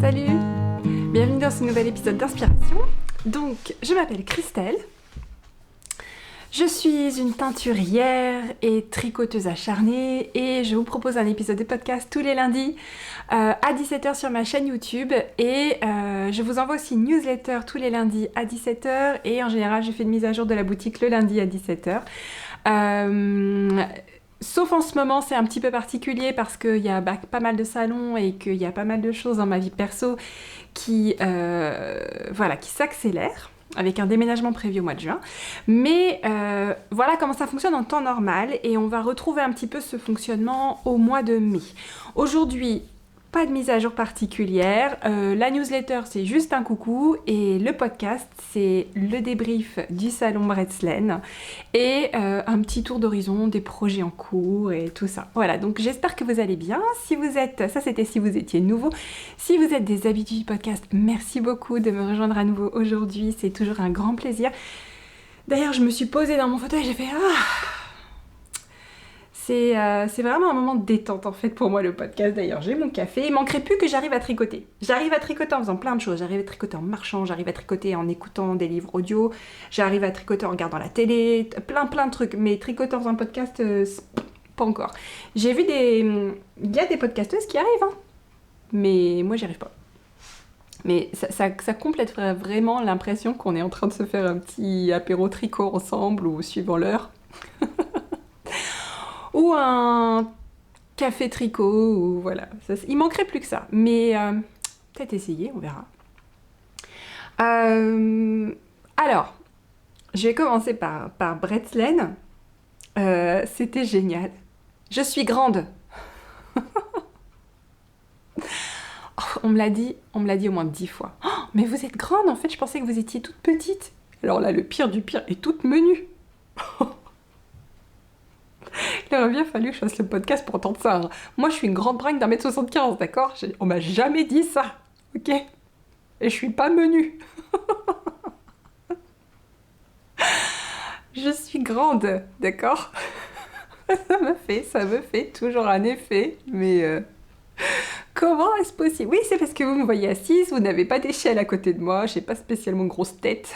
Salut! Bienvenue dans ce nouvel épisode d'Inspiration. Donc, je m'appelle Christelle. Je suis une teinturière et tricoteuse acharnée et je vous propose un épisode de podcast tous les lundis à 17h sur ma chaîne YouTube et je vous envoie aussi une newsletter tous les lundis à 17h et en général je fais une mise à jour de la boutique le lundi à 17h. Sauf en ce moment, c'est un petit peu particulier parce qu'il y a pas mal de salons et qu'il y a pas mal de choses dans ma vie perso qui s'accélèrent avec un déménagement prévu au mois de juin. Mais voilà comment ça fonctionne en temps normal et on va retrouver un petit peu ce fonctionnement au mois de mai. Aujourd'hui, pas de mise à jour particulière. La newsletter, c'est juste un coucou et le podcast, c'est le débrief du salon Bretzeln et un petit tour d'horizon des projets en cours et tout ça. Voilà, donc j'espère que vous allez bien. Si vous êtes, ça c'était si vous étiez nouveau. Si vous êtes des habitués du podcast, merci beaucoup de me rejoindre à nouveau aujourd'hui. C'est toujours un grand plaisir. D'ailleurs, je me suis posée dans mon fauteuil, j'ai fait C'est vraiment un moment de détente en fait pour moi le podcast. D'ailleurs, j'ai mon café. Il manquerait plus que j'arrive à tricoter. J'arrive à tricoter en faisant plein de choses. J'arrive à tricoter en marchant, j'arrive à tricoter en écoutant des livres audio, j'arrive à tricoter en regardant la télé, plein de trucs. Mais tricoter en un podcast, pas encore. J'ai vu il y a des podcasteuses qui arrivent, hein. Mais moi j'y arrive pas. Mais ça complète vraiment l'impression qu'on est en train de se faire un petit apéro tricot ensemble ou suivant l'heure. Ou un café tricot, ou voilà. Il manquerait plus que ça. Mais peut-être essayer, on verra. Alors, je vais commencer par Bretzeln. C'était génial. Je suis grande. On me l'a dit au moins 10 fois. Oh, mais vous êtes grande, en fait, je pensais que vous étiez toute petite. Alors là, le pire du pire est toute menue. Il aurait bien fallu que je fasse le podcast pour entendre ça. Hein. Moi, je suis une grande bringue d'1m75, d'accord ? On m'a jamais dit ça, ok ? Et je suis pas menue. Je suis grande, d'accord ? Ça me fait toujours un effet, mais comment est-ce possible ? Oui, c'est parce que vous me voyez assise, vous n'avez pas d'échelle à côté de moi, j'ai pas spécialement grosse tête.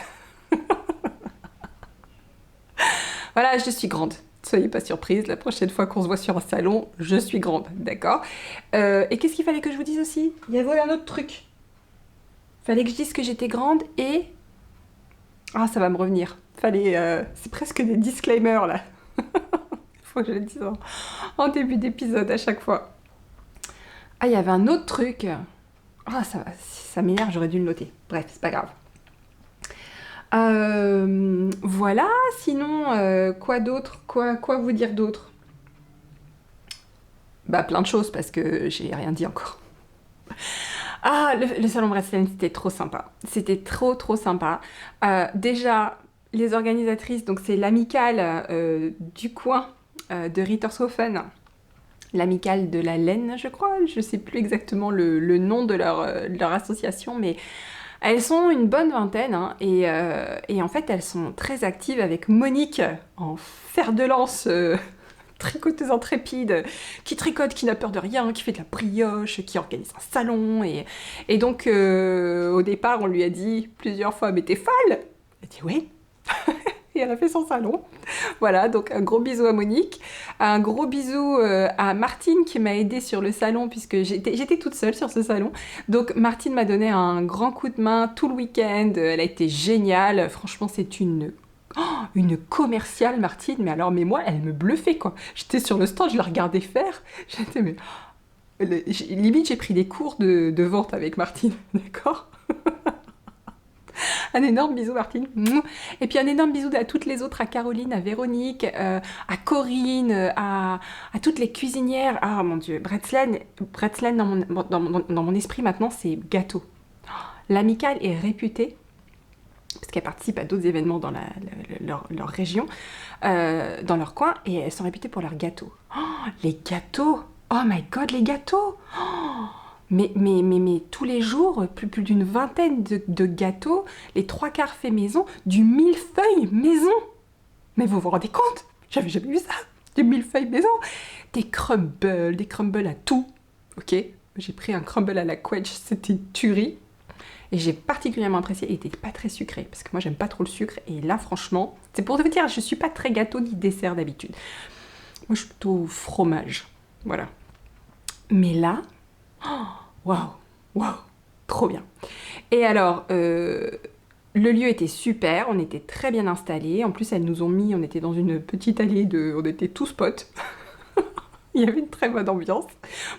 Voilà, je suis grande. Soyez pas surprise, la prochaine fois qu'on se voit sur un salon, je suis grande, d'accord ? Et qu'est-ce qu'il fallait que je vous dise aussi ? Il y avait un autre truc. Fallait que je dise que j'étais grande et... Ah, ça va me revenir. C'est presque des disclaimers, là. Il faut que je le dise en début d'épisode à chaque fois. Ah, il y avait un autre truc. Ah, ça m'énerve, j'aurais dû le noter. Bref, c'est pas grave. Voilà, sinon, quoi d'autre ? Quoi vous dire d'autre ? Bah, plein de choses, parce que j'ai rien dit encore. Ah, le salon Bretzeln, c'était trop sympa. C'était trop sympa. Déjà, les organisatrices, donc c'est l'amicale du coin de Rittershofen, l'amicale de la laine, je crois. Je sais plus exactement le nom de leur association, mais... Elles sont une bonne vingtaine, hein, et en fait, elles sont très actives avec Monique, en fer de lance, tricoteuse intrépide, qui tricote, qui n'a peur de rien, qui fait de la brioche, qui organise un salon. Et donc, au départ, on lui a dit plusieurs fois « Mais t'es folle ?» Elle a dit « Oui !» Et elle a fait son salon. Voilà, donc un gros bisou à Monique. Un gros bisou à Martine qui m'a aidée sur le salon puisque j'étais toute seule sur ce salon. Donc Martine m'a donné un grand coup de main tout le week-end. Elle a été géniale. Franchement, c'est une commerciale, Martine. Mais moi, elle me bluffait, quoi. J'étais sur le stand, je la regardais faire. Limite, j'ai pris des cours de vente avec Martine, d'accord ? Un énorme bisou, Martine. Et puis un énorme bisou à toutes les autres, à Caroline, à Véronique, à Corinne, à toutes les cuisinières. Ah mon Dieu, Bretzeln dans mon esprit maintenant, c'est gâteau. L'amicale est réputée, parce qu'elle participe à d'autres événements dans leur région, dans leur coin, et elles sont réputées pour leurs gâteaux. Oh, les gâteaux! Oh my god, les gâteaux! Mais tous les jours, plus d'une vingtaine de gâteaux, les 3/4 faits maison, du millefeuille maison. Mais vous vous rendez compte ? J'avais jamais vu ça. Du millefeuille maison. Des crumbles à tout. Ok ? J'ai pris un crumble à la quetch, c'était une tuerie. Et j'ai particulièrement apprécié, il était pas très sucré, parce que moi j'aime pas trop le sucre, et là franchement, c'est pour vous dire, je suis pas très gâteau ni dessert d'habitude. Moi je suis plutôt fromage, voilà. Mais là, waouh, waouh, trop bien. Et alors, le lieu était super, on était très bien installés. En plus, elles nous ont mis, on était dans une petite allée on était tous potes. Il y avait une très bonne ambiance.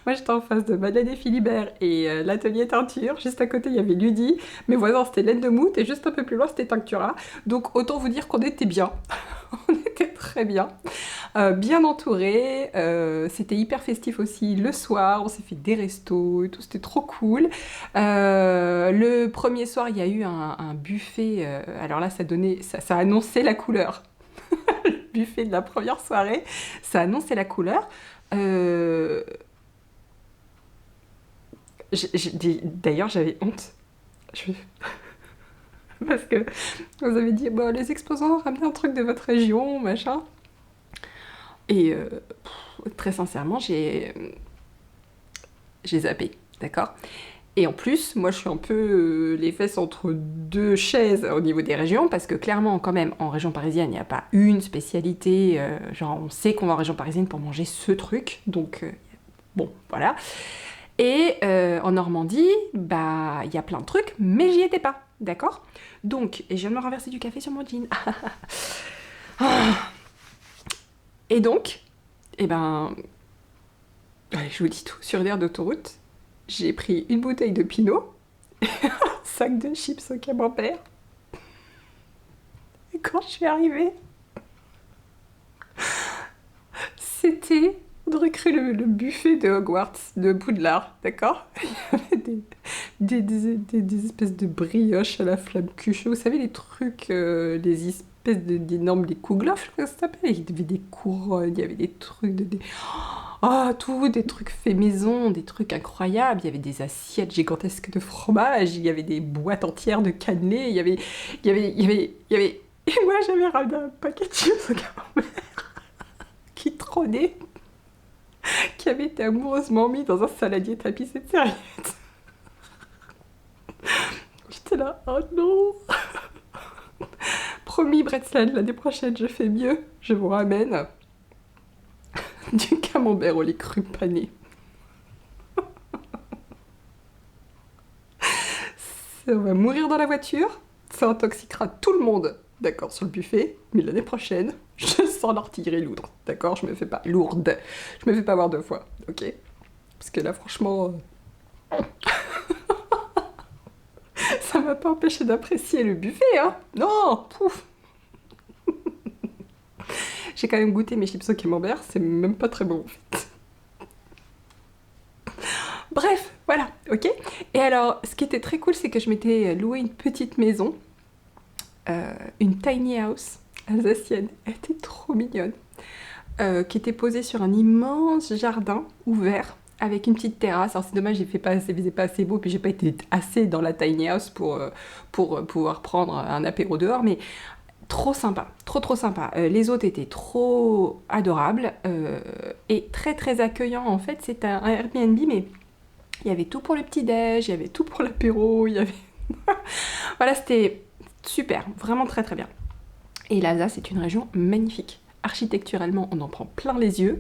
Moi, j'étais en face de Madeleine et Philibert et l'atelier teinture. Juste à côté, il y avait Ludie. Mes voisins, c'était Laine de Mout et juste un peu plus loin, c'était Tinctura. Donc, autant vous dire qu'on était bien. On était très bien. Bien entourés. C'était hyper festif aussi le soir. On s'est fait des restos et tout. C'était trop cool. Le premier soir, il y a eu un buffet. Alors là, ça annonçait la couleur. Le buffet de la première soirée, ça annonçait la couleur. Euh, D'ailleurs, j'avais honte. Je- Parce que vous avez dit, bon, les exposants, ramenez un truc de votre région, machin. Et très sincèrement, j'ai zappé, d'accord? Et en plus, moi, je suis un peu les fesses entre deux chaises au niveau des régions, parce que clairement, quand même, en région parisienne, il n'y a pas une spécialité. Genre, on sait qu'on va en région parisienne pour manger ce truc. Donc, bon, voilà. Et en Normandie, bah, il y a plein de trucs, mais j'y étais pas, d'accord? Donc, et je viens de me renverser du café sur mon jean. Et donc, eh ben, allez, je vous dis tout, sur une aire d'autoroute, j'ai pris une bouteille de Pinot, un sac de chips au camembert. Et quand je suis arrivée, c'était, on aurait cru le buffet de Hogwarts, de Poudlard, d'accord? Il y avait des espèces de brioches à la flamme cuchée. Vous savez, les trucs, les espèces d'énormes, des kouglof, je crois que ça s'appelle. Il y avait des couronnes, il y avait des trucs tout, des trucs faits maison, des trucs incroyables. Il y avait des assiettes gigantesques de fromage, il y avait des boîtes entières de cannelés, il y avait... Et moi, j'avais ramené un paquet de chips au camembert qui trônait, qui avait été amoureusement mis dans un saladier tapissé de serviettes. J'étais là, oh non! Promis, Bretzel, l'année prochaine, je fais mieux. Je vous ramène du camembert au lait cru pané. On va mourir dans la voiture, ça intoxiquera tout le monde, d'accord, sur le buffet, mais l'année prochaine, je sens l'artillerie lourde, d'accord? Je me fais pas lourde, je me fais pas voir deux fois, ok? Parce que là, franchement, ça m'a pas empêché d'apprécier le buffet, hein? Non, pouf! J'ai quand même goûté mes chips au camembert, c'est même pas très bon en fait. Bref, voilà, ok? Et alors, ce qui était très cool, c'est que je m'étais loué une petite maison, une tiny house alsacienne. Elle était trop mignonne. Qui était posée sur un immense jardin ouvert avec une petite terrasse. Alors c'est dommage, il faisait pas assez beau, puis j'ai pas été assez dans la tiny house pour pouvoir prendre un apéro dehors, mais trop sympa, trop sympa. Les hôtes étaient trop adorables et très très accueillants. En fait, c'est un Airbnb, mais il y avait tout pour le petit-déj, il y avait tout pour l'apéro, il y avait... Voilà, c'était super, vraiment très très bien. Et l'Alsace, c'est une région magnifique. Architecturellement, on en prend plein les yeux.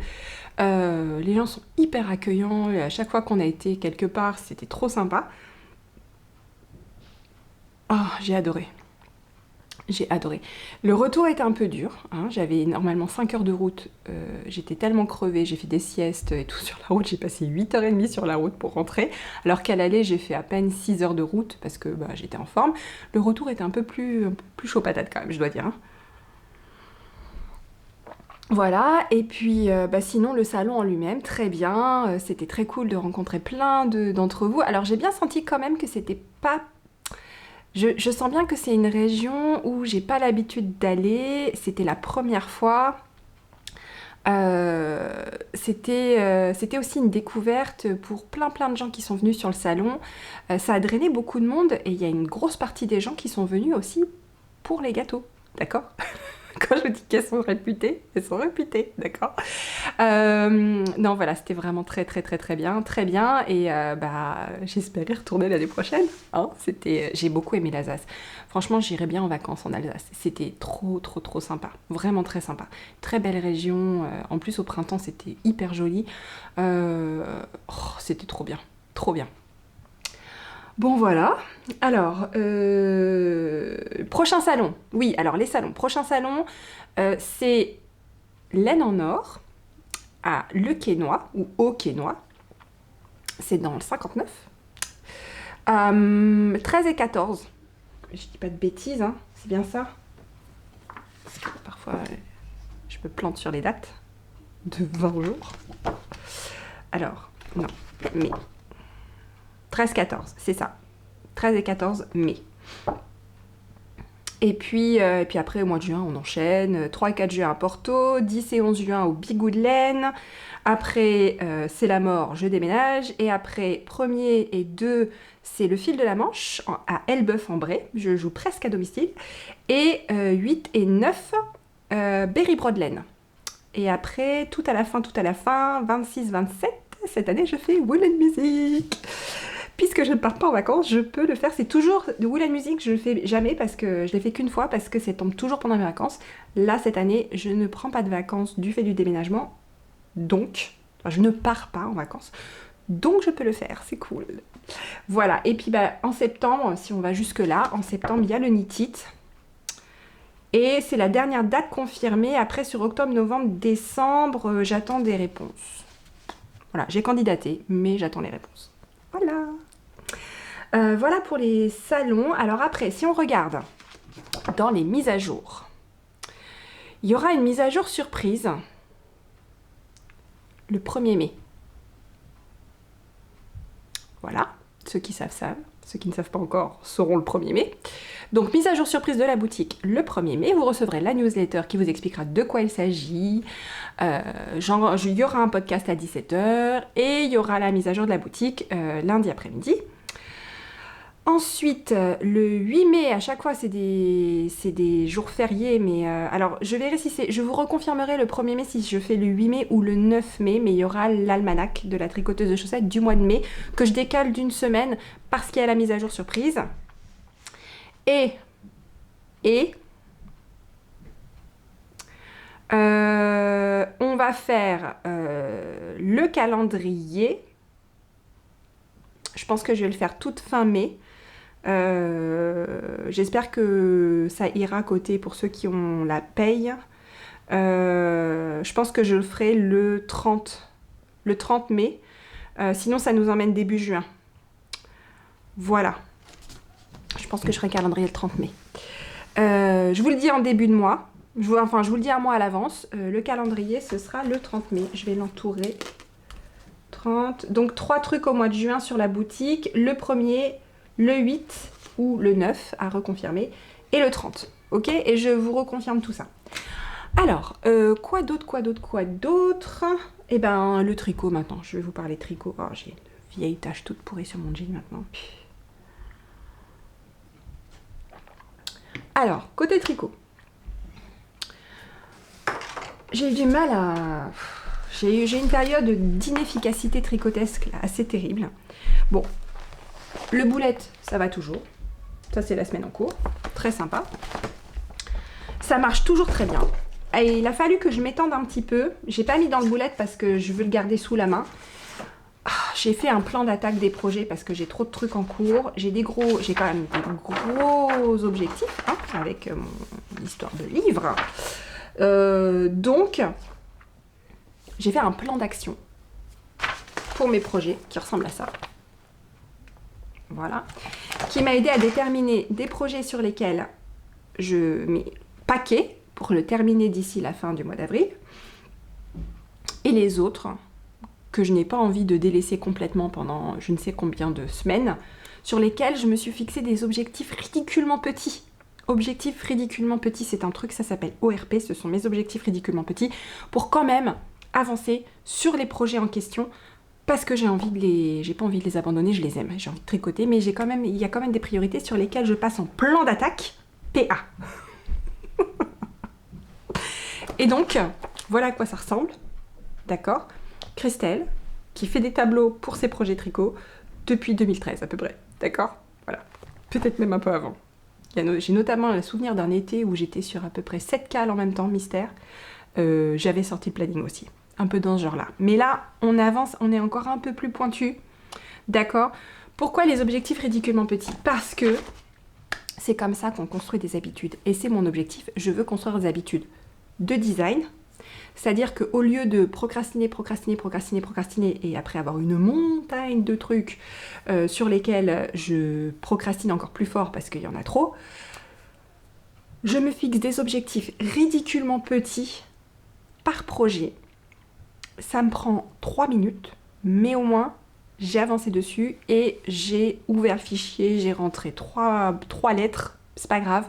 Les gens sont hyper accueillants. Et à chaque fois qu'on a été quelque part, c'était trop sympa. Ah, j'ai adoré. J'ai adoré. Le retour était un peu dur, hein. J'avais normalement 5 heures de route. J'étais tellement crevée, j'ai fait des siestes et tout sur la route. J'ai passé 8h30 sur la route pour rentrer. Alors qu'à l'aller, j'ai fait à peine 6 heures de route parce que bah, j'étais en forme. Le retour était un peu plus chaud patate quand même, je dois dire, hein. Voilà, et puis bah, sinon le salon en lui-même, très bien, c'était très cool de rencontrer plein d'entre vous. Alors j'ai bien senti quand même que c'était pas... Je sens bien que c'est une région où j'ai pas l'habitude d'aller, c'était la première fois. C'était aussi une découverte pour plein de gens qui sont venus sur le salon. Ça a drainé beaucoup de monde et il y a une grosse partie des gens qui sont venus aussi pour les gâteaux, d'accord? Quand je vous dis qu'elles sont réputées, d'accord? Non, voilà, c'était vraiment très, très, très, très bien, très bien. Et j'espère y retourner l'année prochaine. Hein. J'ai beaucoup aimé l'Alsace. Franchement, j'irais bien en vacances en Alsace. C'était trop, trop, trop sympa. Vraiment très sympa. Très belle région. En plus, au printemps, c'était hyper joli. C'était trop bien. Trop bien. Bon, voilà. Alors, prochain salon. Oui, alors les salons. Prochain salon, c'est Laine en Or à Le Quesnoy ou au Quesnoy. C'est dans le 59. 13 et 14. Je dis pas de bêtises, hein. C'est bien ça. Parce que parfois, je me plante sur les dates de 20 jours. Alors, non, mais 13-14, c'est ça. 13 et 14 mai. Et puis après, au mois de juin, on enchaîne. 3 et 4 juin à Porto, 10 et 11 juin au Bigou de Laine. Après, c'est la mort, je déménage. Et après, 1er et 2, c'est le fil de la Manche à Elbeuf-en-Bray. Je joue presque à domicile. Et 8 et 9, Berry-Brodelaine. Et après, tout à la fin, 26-27, cette année, je fais Wool & Music. Puisque je ne pars pas en vacances, je peux le faire. C'est toujours de Wool & Music, je le fais jamais parce que je l'ai fait qu'une fois parce que ça tombe toujours pendant mes vacances. Là, cette année, je ne prends pas de vacances du fait du déménagement. Donc, je ne pars pas en vacances. Donc, je peux le faire. C'est cool. Voilà. Et puis, en septembre, si on va jusque-là, en septembre, il y a le Knit It. Et c'est la dernière date confirmée. Après, sur octobre, novembre, décembre, j'attends des réponses. Voilà, j'ai candidaté, mais j'attends les réponses. Voilà. Voilà pour les salons. Alors après, si on regarde dans les mises à jour, il y aura une mise à jour surprise le 1er mai. Voilà, ceux qui savent savent, ceux qui ne savent pas encore sauront le 1er mai. Donc mise à jour surprise de la boutique le 1er mai, vous recevrez la newsletter qui vous expliquera de quoi il s'agit. Il y aura un podcast à 17h et il y aura la mise à jour de la boutique lundi après-midi. Ensuite, le 8 mai, à chaque fois, c'est des jours fériés, mais alors, je vous reconfirmerai le 1er mai si je fais le 8 mai ou le 9 mai, mais il y aura l'almanach de la tricoteuse de chaussettes du mois de mai, que je décale d'une semaine parce qu'il y a la mise à jour surprise. Et on va faire le calendrier. Je pense que je vais le faire toute fin mai. J'espère que ça ira côté pour ceux qui ont la paye. Je pense que je le ferai le 30 mai. Sinon, ça nous emmène début juin. Voilà. Je pense que je ferai calendrier le 30 mai. Je vous le dis en début de mois. Je vous le dis un mois à l'avance. Le calendrier, ce sera le 30 mai. Je vais l'entourer. 30. Donc 3 trucs au mois de juin sur la boutique. Le 1er, le 8 ou le 9 à reconfirmer. Et le 30. Ok? Et je vous reconfirme tout ça. Alors, quoi d'autre? Eh ben, le tricot maintenant. Je vais vous parler tricot. Oh, j'ai une vieille tache toute pourrie sur mon jean maintenant. Alors, côté tricot. J'ai eu du mal à... J'ai une période d'inefficacité tricotesque là, assez terrible. Bon, le boulette, ça va toujours. Ça, c'est la semaine en cours. Très sympa. Ça marche toujours très bien. Et il a fallu que je m'étende un petit peu. J'ai pas mis dans le boulette parce que je veux le garder sous la main. J'ai fait un plan d'attaque des projets parce que j'ai trop de trucs en cours. J'ai quand même des gros objectifs hein, avec mon histoire de livre. Donc, j'ai fait un plan d'action pour mes projets qui ressemble à ça. Voilà. Qui m'a aidé à déterminer des projets sur lesquels je mets paquet pour le terminer d'ici la fin du mois d'avril. Et les autres que je n'ai pas envie de délaisser complètement pendant je ne sais combien de semaines, sur lesquels je me suis fixé des objectifs ridiculement petits. Objectifs ridiculement petits, c'est un truc, ça s'appelle ORP, ce sont mes objectifs ridiculement petits, pour quand même avancer sur les projets en question, parce que j'ai pas envie de les abandonner, je les aime, j'ai envie de tricoter, mais il y a quand même des priorités sur lesquelles je passe en plan d'attaque, PA. Et donc, voilà à quoi ça ressemble. d'accord? Christelle, qui fait des tableaux pour ses projets tricot depuis 2013 à peu près, d'accord? Voilà, peut-être même un peu avant. J'ai notamment le souvenir d'un été où j'étais sur à peu près 7 cales en même temps, mystère. J'avais sorti le planning aussi, un peu dans ce genre-là. Mais là, on avance, on est encore un peu plus pointu, d'accord? Pourquoi les objectifs ridiculement petits? Parce que c'est comme ça qu'on construit des habitudes. Et c'est mon objectif, je veux construire des habitudes de design. C'est-à-dire qu'au lieu de procrastiner et après avoir une montagne de trucs sur lesquels je procrastine encore plus fort parce qu'il y en a trop, je me fixe des objectifs ridiculement petits par projet. Ça me prend 3 minutes, mais au moins j'ai avancé dessus et j'ai ouvert le fichier, j'ai rentré 3 lettres, c'est pas grave.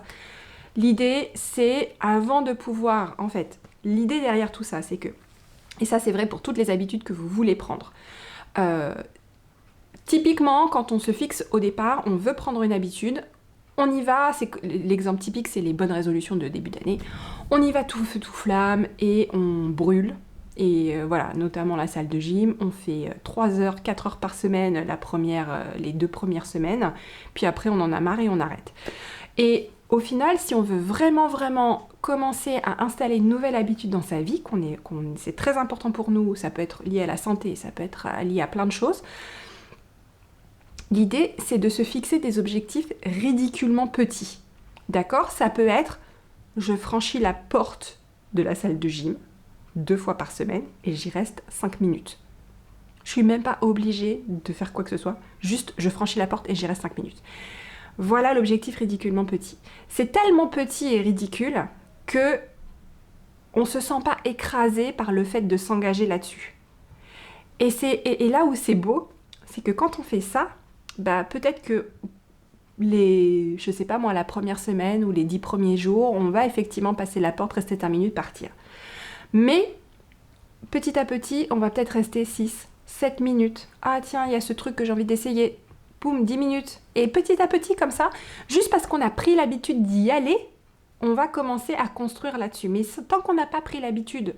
L'idée, c'est avant de pouvoir, en fait, l'idée derrière tout ça, c'est que, et ça c'est vrai pour toutes les habitudes que vous voulez prendre, typiquement, quand on se fixe au départ, on veut prendre une habitude, on y va, l'exemple typique, c'est les bonnes résolutions de début d'année, on y va tout feu tout flamme et on brûle. Et voilà, notamment la salle de gym, on fait 3 heures, 4 heures par semaine les 2 premières semaines, puis après on en a marre et on arrête. Et au final, si on veut vraiment commencer à installer une nouvelle habitude dans sa vie, c'est très important pour nous, ça peut être lié à la santé, ça peut être lié à plein de choses, l'idée c'est de se fixer des objectifs ridiculement petits. D'accord? Ça peut être, je franchis la porte de la salle de gym 2 fois par semaine et j'y reste 5 minutes. Je suis même pas obligée de faire quoi que ce soit, juste je franchis la porte et j'y reste 5 minutes. Voilà l'objectif ridiculement petit. C'est tellement petit et ridicule que on se sent pas écrasé par le fait de s'engager là-dessus. Et là où c'est beau, c'est que quand on fait ça, bah peut-être que je sais pas moi, la première semaine ou les 10 premiers jours, on va effectivement passer la porte, rester 5 minutes, partir. Mais petit à petit, on va peut-être rester 6, 7 minutes. Ah tiens, il y a ce truc que j'ai envie d'essayer. Boum, 10 minutes. Et petit à petit, comme ça, juste parce qu'on a pris l'habitude d'y aller, on va commencer à construire là-dessus. Mais tant qu'on n'a pas pris l'habitude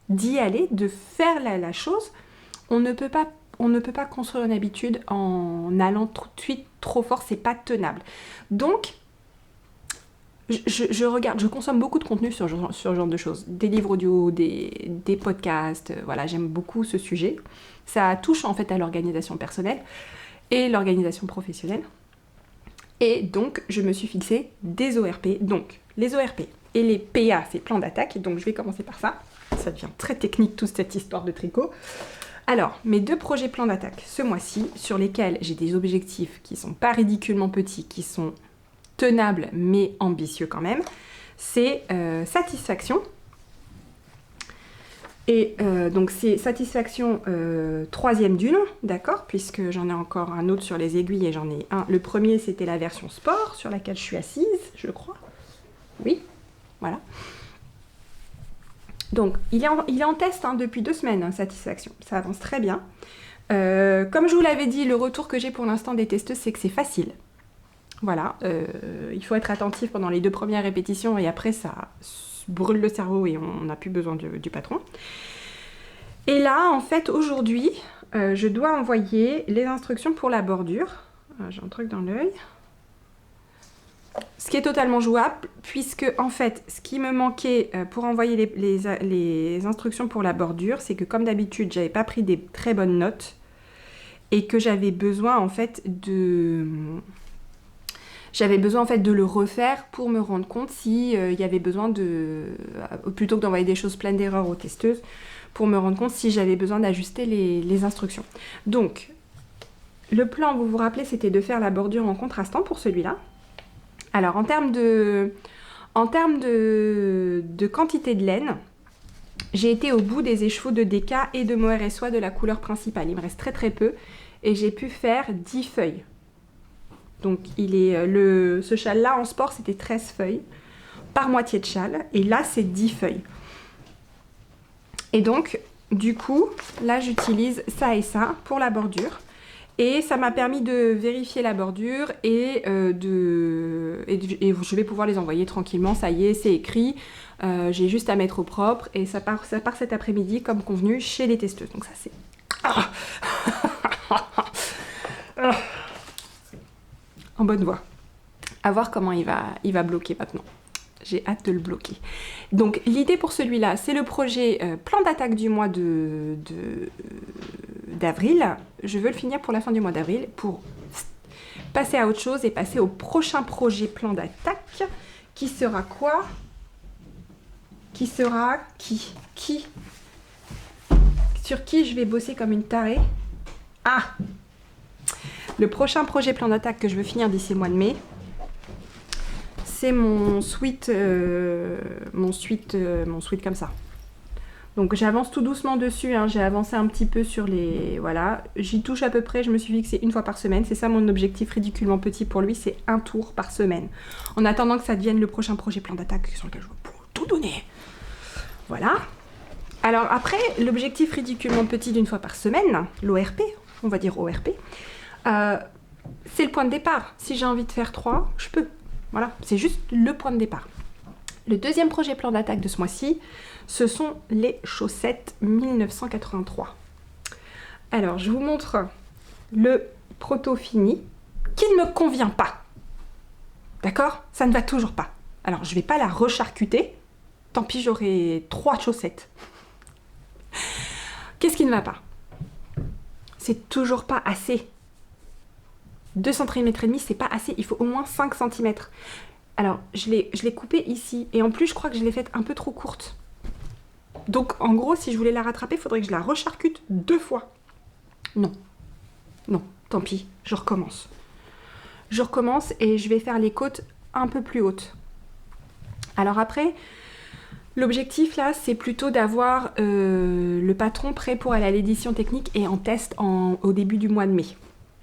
d'y aller, de faire la chose, on ne peut pas construire une habitude en allant tout de suite trop fort, c'est pas tenable. Donc, je consomme beaucoup de contenu sur ce genre de choses. Des livres audio, des podcasts, voilà, j'aime beaucoup ce sujet. Ça touche en fait à l'organisation personnelle et l'organisation professionnelle. Et donc, je me suis fixé des ORP. Donc, les ORP et les PA, c'est plan d'attaque. Donc, je vais commencer par ça. Ça devient très technique, toute cette histoire de tricot. Alors, mes 2 projets plan d'attaque ce mois-ci, sur lesquels j'ai des objectifs qui sont pas ridiculement petits, qui sont tenables mais ambitieux quand même, c'est satisfaction. Et donc c'est satisfaction 3e du nom, d'accord, puisque j'en ai encore un autre sur les aiguilles et j'en ai un. Le premier c'était la version sport sur laquelle je suis assise, je crois. Oui, voilà. Donc il est en test depuis 2 semaines, hein, satisfaction. Ça avance très bien. Comme je vous l'avais dit, le retour que j'ai pour l'instant des testeuses, c'est que c'est facile. Voilà, il faut être attentif pendant les 2 premières répétitions et après ça brûle le cerveau et on n'a plus besoin du patron. Et là, en fait, aujourd'hui, je dois envoyer les instructions pour la bordure. J'ai un truc dans l'œil. Ce qui est totalement jouable, puisque, en fait, ce qui me manquait pour envoyer les instructions pour la bordure, c'est que, comme d'habitude, j'avais pas pris des très bonnes notes et que j'avais besoin, en fait, de le refaire pour me rendre compte s'il y avait besoin plutôt que d'envoyer des choses pleines d'erreurs aux testeuses, pour me rendre compte si j'avais besoin d'ajuster les instructions. Donc, le plan, vous vous rappelez, c'était de faire la bordure en contrastant pour celui-là. Alors, en termes de quantité de laine, j'ai été au bout des écheveaux de DK et de mohair et soie de la couleur principale. Il me reste très très peu et j'ai pu faire 10 feuilles. Donc ce châle-là en sport, c'était 13 feuilles par moitié de châle. Et là, c'est 10 feuilles. Et donc, du coup, là, j'utilise ça et ça pour la bordure. Et ça m'a permis de vérifier la bordure et je vais pouvoir les envoyer tranquillement. Ça y est, c'est écrit. J'ai juste à mettre au propre et ça part cet après-midi comme convenu chez les testeuses. Donc ça c'est... Ah en bonne voie. À voir comment il va bloquer maintenant. J'ai hâte de le bloquer. Donc l'idée pour celui-là, c'est le projet plan d'attaque du mois d'avril. Je veux le finir pour la fin du mois d'avril pour passer à autre chose et passer au prochain projet plan d'attaque qui sera quoi? Qui sera qui? Sur qui je vais bosser comme une tarée? Ah! Le prochain projet plan d'attaque que je veux finir d'ici le mois de mai, c'est mon suite comme ça. Donc j'avance tout doucement dessus, hein. J'ai avancé un petit peu sur les... Voilà, j'y touche à peu près, je me suis fixé une fois par semaine. C'est ça mon objectif ridiculement petit pour lui, c'est un tour par semaine. En attendant que ça devienne le prochain projet plan d'attaque sur lequel je veux tout donner. Voilà. Alors après, l'objectif ridiculement petit d'une fois par semaine, l'ORP, on va dire ORP, c'est le point de départ. Si j'ai envie de faire 3, je peux. Voilà, c'est juste le point de départ. Le deuxième projet plan d'attaque de ce mois-ci, ce sont les chaussettes 1983. Alors, je vous montre le proto fini qui ne me convient pas. D'accord? Ça ne va toujours pas. Alors, je ne vais pas la recharcuter. Tant pis, j'aurai 3 chaussettes. Qu'est-ce qui ne va pas? C'est toujours pas assez. 2 cm et demi, c'est pas assez. Il faut au moins 5 cm. Alors, je l'ai coupée ici. Et en plus, je crois que je l'ai faite un peu trop courte. Donc, en gros, si je voulais la rattraper, il faudrait que je la recharcute 2 fois. Non. Non, tant pis. Je recommence. Je recommence et je vais faire les côtes un peu plus hautes. Alors après, l'objectif là, c'est plutôt d'avoir le patron prêt pour aller à l'édition technique et en test au début du mois de mai.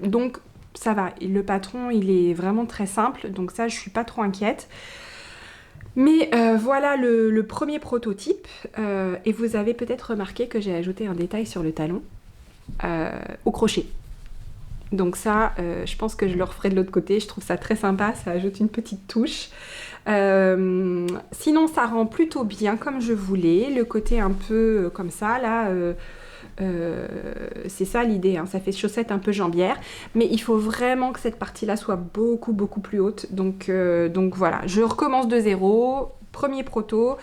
Donc, ça va. Le patron, il est vraiment très simple. Donc ça, je suis pas trop inquiète. Mais voilà le premier prototype. Et vous avez peut-être remarqué que j'ai ajouté un détail sur le talon au crochet. Donc ça, je pense que je le referai de l'autre côté. Je trouve ça très sympa. Ça ajoute une petite touche. Sinon, ça rend plutôt bien comme je voulais. Le côté un peu comme ça, là... c'est ça l'idée, hein. Ça fait chaussette un peu jambière, mais il faut vraiment que cette partie-là soit beaucoup plus haute. Donc voilà, je recommence de zéro, premier proto,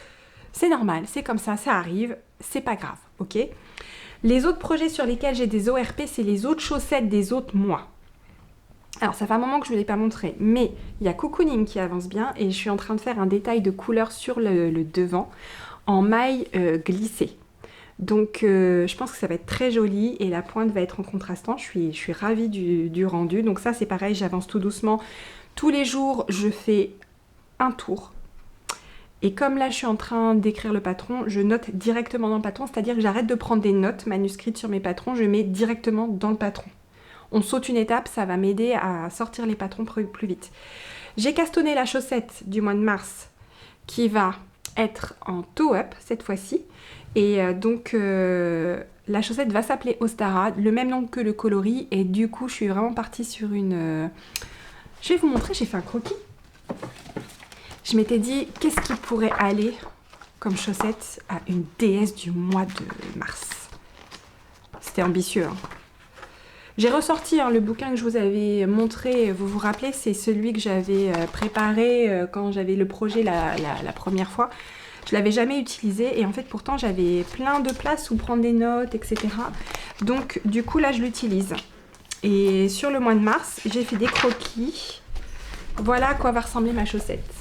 c'est normal, c'est comme ça arrive, c'est pas grave, ok? Les autres projets sur lesquels j'ai des ORP, c'est les autres chaussettes des autres mois. Alors ça fait un moment que je ne vous l'ai pas montré, mais il y a Cocooning qui avance bien et je suis en train de faire un détail de couleur sur le devant en maille glissée. Donc je pense que ça va être très joli et la pointe va être en contrastant. Je suis ravie du rendu. Donc ça c'est pareil, j'avance tout doucement. Tous les jours je fais un tour. Et comme là je suis en train d'écrire le patron, je note directement dans le patron. C'est-à-dire que j'arrête de prendre des notes manuscrites sur mes patrons, je mets directement dans le patron. On saute une étape, ça va m'aider à sortir les patrons plus vite. J'ai castonné la chaussette du mois de mars qui va être en toe-up cette fois-ci. Et donc la chaussette va s'appeler Ostara, le même nom que le coloris. Et du coup, je suis vraiment partie sur une... Je vais vous montrer, j'ai fait un croquis. Je m'étais dit, qu'est-ce qui pourrait aller comme chaussette à une déesse du mois de mars? C'était ambitieux, hein. J'ai ressorti le bouquin que je vous avais montré, vous vous rappelez, c'est celui que j'avais préparé quand j'avais le projet la première fois. Je ne l'avais jamais utilisé et en fait pourtant j'avais plein de place où prendre des notes, etc. Donc du coup là je l'utilise. Et sur le mois de mars, j'ai fait des croquis. Voilà à quoi va ressembler ma chaussette.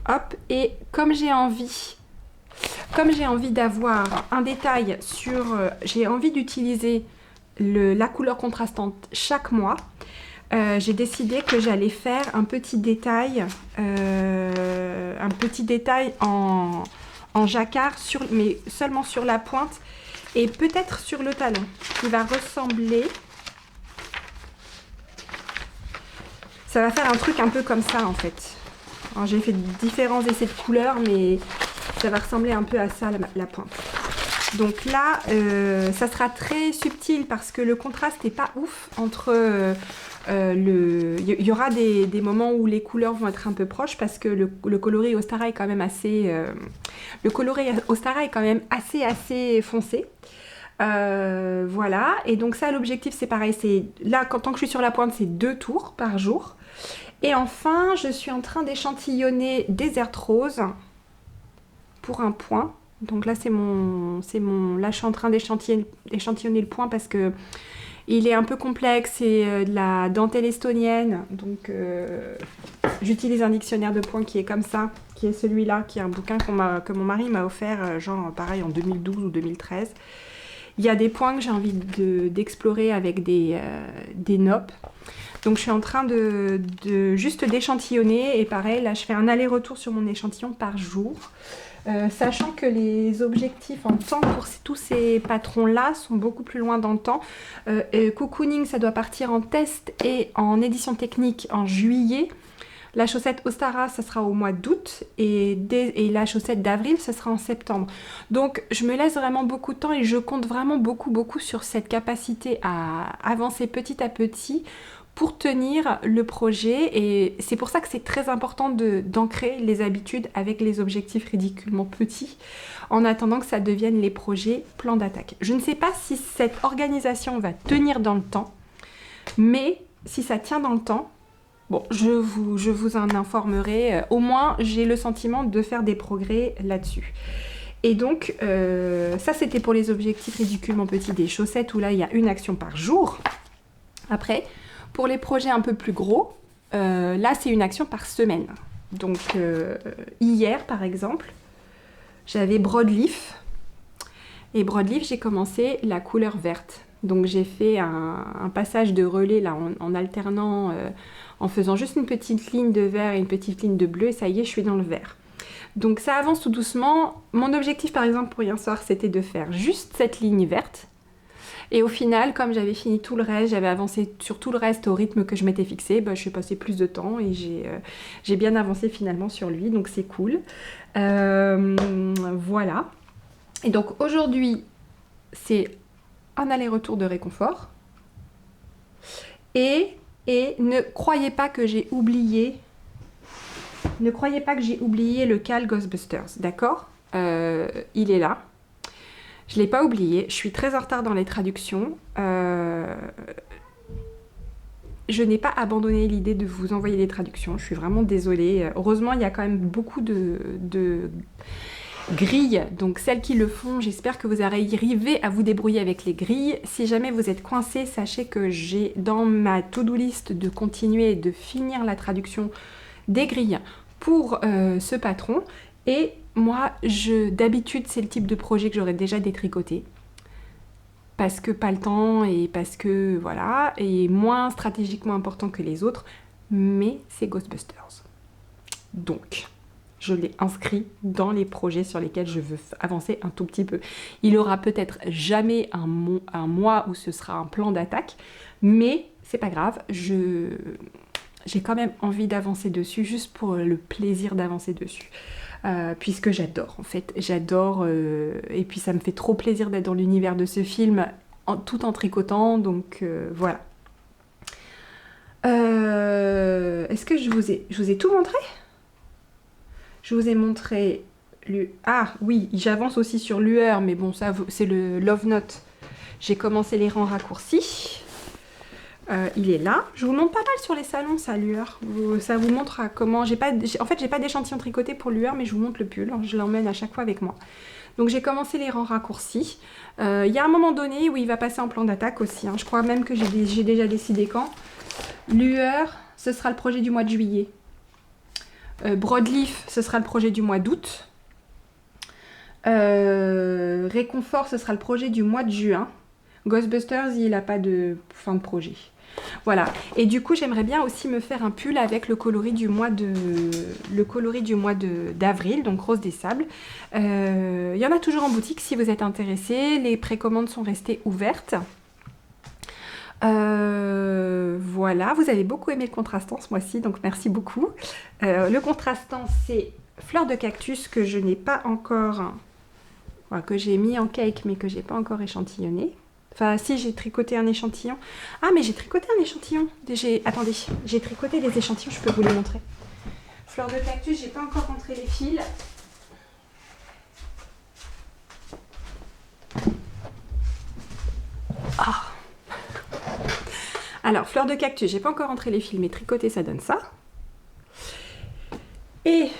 Hop, et comme j'ai envie d'avoir un détail sur... j'ai envie d'utiliser la couleur contrastante chaque mois, j'ai décidé que j'allais faire un petit détail en jacquard, mais seulement sur la pointe et peut-être sur le talon, qui va ressembler... Ça va faire un truc un peu comme ça en fait. Alors j'ai fait différents essais de couleurs, mais ça va ressembler un peu à ça la pointe. Donc là, ça sera très subtil parce que le contraste n'est pas ouf entre Il y aura des moments où les couleurs vont être un peu proches parce que le coloris Ostara est quand même assez... le coloris Ostara est quand même assez foncé. Voilà, et donc ça l'objectif c'est pareil, c'est là tant que je suis sur la pointe c'est 2 tours par jour. Et enfin je suis en train d'échantillonner Desert Rose pour un point. Donc là là je suis en train d'échantillonner le point parce que il est un peu complexe, c'est de la dentelle estonienne, donc j'utilise un dictionnaire de points qui est comme ça, qui est celui-là, qui est un bouquin que mon mari m'a offert, genre pareil en 2012 ou 2013. Il y a des points que j'ai envie d'explorer avec des noppes. Donc je suis en train de juste d'échantillonner et pareil, là je fais un aller-retour sur mon échantillon par jour. Sachant que les objectifs en temps pour tous ces patrons-là sont beaucoup plus loin dans le temps. Cocooning, ça doit partir en test et en édition technique en juillet. La chaussette Ostara, ça sera au mois d'août et la chaussette d'avril, ça sera en septembre. Donc, je me laisse vraiment beaucoup de temps et je compte vraiment beaucoup sur cette capacité à avancer petit à petit pour tenir le projet. Et c'est pour ça que c'est très important d'ancrer les habitudes avec les objectifs ridiculement petits en attendant que ça devienne les projets plans d'attaque. Je ne sais pas si cette organisation va tenir dans le temps, mais si ça tient dans le temps, bon, je vous en informerai. Au moins, j'ai le sentiment de faire des progrès là-dessus. Et donc, ça, c'était pour les objectifs ridiculement petits des chaussettes, où là, il y a une action par jour. Après, pour les projets un peu plus gros, là, c'est une action par semaine. Donc, hier, par exemple, j'avais Broadleaf. Et Broadleaf, j'ai commencé la couleur verte. Donc, j'ai fait un passage de relais, là, en alternant... en faisant juste une petite ligne de vert et une petite ligne de bleu, et ça y est, je suis dans le vert. Donc ça avance tout doucement. Mon objectif, par exemple, pour hier soir, c'était de faire juste cette ligne verte. Et au final, comme j'avais fini tout le reste, j'avais avancé sur tout le reste au rythme que je m'étais fixé, je suis passée plus de temps et j'ai bien avancé finalement sur lui, donc c'est cool. Voilà. Et donc aujourd'hui, c'est un aller-retour de réconfort. Et ne croyez pas que j'ai oublié le Cal Ghostbusters, d'accord? Il est là. Je ne l'ai pas oublié. Je suis très en retard dans les traductions. Je n'ai pas abandonné l'idée de vous envoyer des traductions. Je suis vraiment désolée. Heureusement, il y a quand même beaucoup de grilles. Donc celles qui le font, j'espère que vous arrivez à vous débrouiller avec les grilles. Si jamais vous êtes coincé, sachez que j'ai dans ma to-do list de continuer et de finir la traduction des grilles pour ce patron. Et moi, d'habitude, c'est le type de projet que j'aurais déjà détricoté. Parce que pas le temps et parce que, voilà, et moins stratégiquement important que les autres. Mais c'est Ghostbusters. Donc... je l'ai inscrit dans les projets sur lesquels je veux avancer un tout petit peu. Il aura peut-être jamais un mois où ce sera un plan d'attaque, mais c'est pas grave, j'ai quand même envie d'avancer dessus, juste pour le plaisir d'avancer dessus. Puisque j'adore, en fait, j'adore, et puis ça me fait trop plaisir d'être dans l'univers de ce film, tout en tricotant, donc voilà. Est-ce que je vous ai tout montré ? Je vous ai montré... Ah oui, j'avance aussi sur Lueur, mais bon, ça c'est le Love Note. J'ai commencé les rangs raccourcis. Il est là. Je vous montre pas mal sur les salons, ça, Lueur. Ça vous montre à comment... En fait, j'ai pas d'échantillon tricoté pour Lueur, mais je vous montre le pull. Je l'emmène à chaque fois avec moi. Donc j'ai commencé les rangs raccourcis. Il y a un moment donné où il va passer en plan d'attaque aussi. Je crois même que j'ai déjà décidé quand. Lueur, ce sera le projet du mois de juillet. Broadleaf, ce sera le projet du mois d'août. Réconfort, ce sera le projet du mois de juin. Ghostbusters, il n'a pas de fin de projet. Voilà. Et du coup, j'aimerais bien aussi me faire un pull avec le coloris du mois d'avril, donc Rose des Sables. Il y en a toujours en boutique si vous êtes intéressés. Les précommandes sont restées ouvertes. Voilà, vous avez beaucoup aimé le contrastant ce mois-ci, donc merci beaucoup. Le contrastant, c'est Fleur de Cactus que je n'ai pas encore voilà, que j'ai mis en cake mais que j'ai pas encore échantillonné. Enfin, si, j'ai tricoté un échantillon. Ah, mais j'ai tricoté un échantillon. Attendez, j'ai tricoté des échantillons, je peux vous les montrer. Fleur de cactus, j'ai pas encore rentré les fils. Ah. Alors, fleur de cactus, j'ai pas encore rentré les fils, mais tricoté, ça donne ça. Et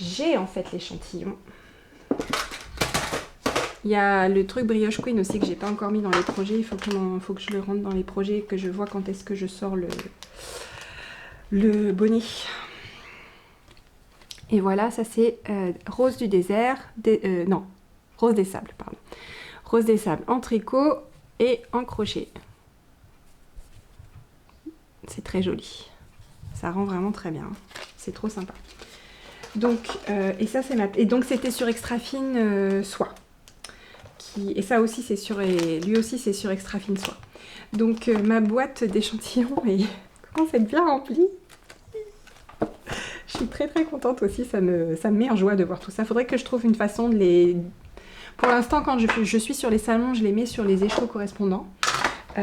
j'ai en fait l'échantillon. Il y a le truc brioche queen aussi que j'ai pas encore mis dans les projets. Il faut que je le rentre dans les projets, que je vois quand est-ce que je sors le bonnet. Et voilà, ça c'est rose du désert, non, rose des sables, pardon. Rose des sables en tricot et en crochet. C'est très joli. Ça rend vraiment très bien. C'est trop sympa. Donc, et ça c'est et donc c'était sur extra fine soie. Et ça aussi c'est sur, et lui aussi c'est sur extra fine soie. Donc ma boîte d'échantillons commence à être bien remplie. Je suis très très contente aussi, ça me met en joie de voir tout ça. Faudrait que je trouve une façon de les... Pour l'instant, quand je suis sur les salons, je les mets sur les écheaux correspondants. Bon,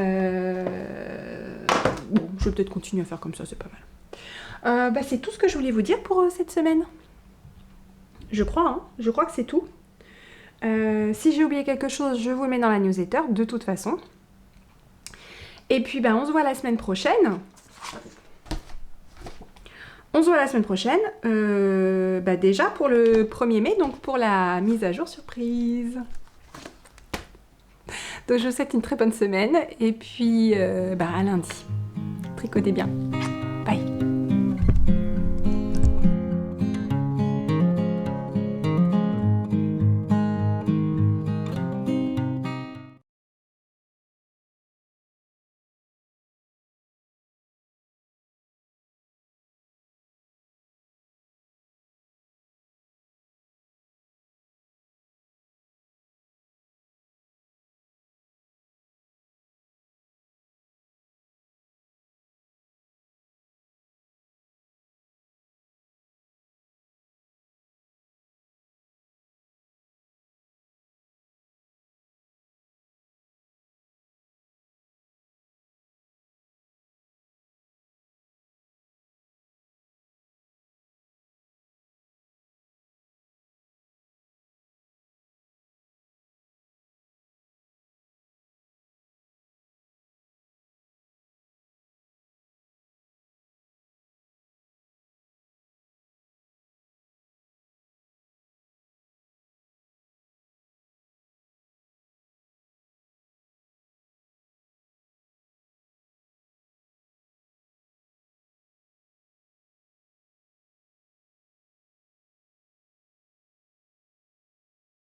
je vais peut-être continuer à faire comme ça, c'est pas mal. C'est tout ce que je voulais vous dire pour cette semaine. Je crois que c'est tout. Si j'ai oublié quelque chose, je vous le mets dans la newsletter, de toute façon. Et puis, on se voit la semaine prochaine. On se voit la semaine prochaine, déjà pour le 1er mai, donc pour la mise à jour surprise. Donc je vous souhaite une très bonne semaine et puis à lundi. Tricotez bien.